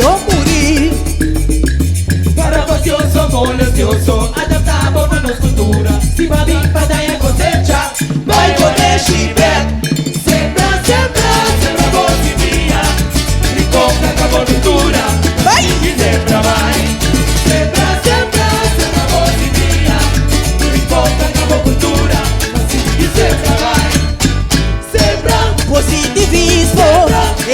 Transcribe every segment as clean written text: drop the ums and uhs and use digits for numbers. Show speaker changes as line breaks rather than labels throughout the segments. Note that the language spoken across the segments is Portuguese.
não morir.
Para vocioso, molestioso, adaptado a nossa cultura. Se vai vir para dar a cosecha, vai poder chiver. Sembra, sembra, sembra voz minha. E compra com a cultura.
Vai!
E sembra vai. Sembra, sembra, sembra voz minha. E compra com a cultura. E sembra vai. Sembra,
Positivismo,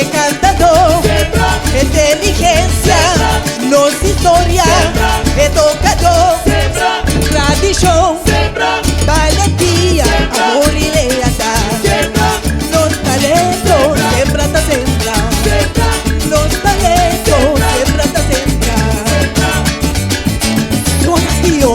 encantador,
sembra,
inteligência,
sembra,
nossa história,
sembra,
educador,
sembra,
tradição,
sembra,
valentia,
sembra,
amor e lealdade.
sembra,
Nos talentos, sempre tá sempre.
sembra,
Nos talentos, sempre tá sempre. Sonho.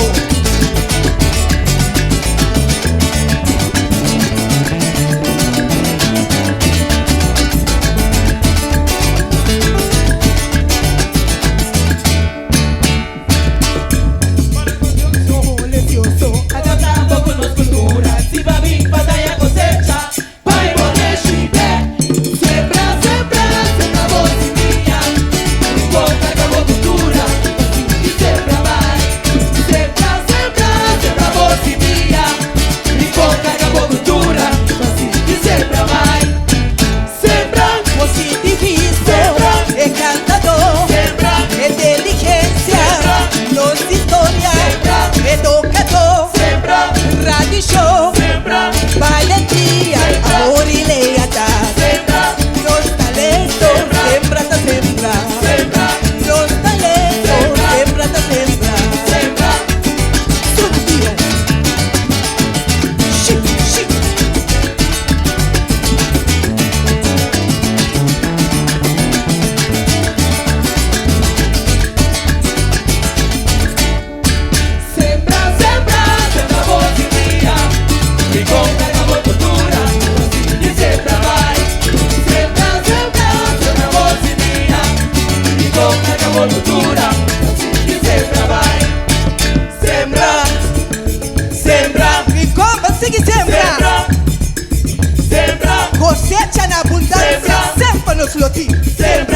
adaptado con nuestra cultura. Si va bien para dar a cosecha, vai poder chiver. Sembra, sembra, sembra voz minha. Encontra com a cultura. E sembra vai. Sembra, sembra, sembra voz minha. Encontra com a cultura. E sembra vai. Sembra,
Positivismo,
sembra,
encantador,
sembra,
inteligência, nossa história,
sembra,
educador,
sembra,
tradição,
sembra,
valentia, amor e lealdade.
sembra,
Nos talentos, sempre tá sempre.
sembra,
Nos talentos, sempre tá sempre.
sembra.
Subia. Chic, chic.
Sembra, sembra, sembra voz minha. E compra com a cultura. E sembra vai. Sembra, sembra, sembra voz minha. E compra com a cultura. E sembra vai. Sembra, sembra,
E como sigue sempre?
sembra, sembra,
Cosecha na abundância,
Sembra.
sempre nos lotes.
sembra.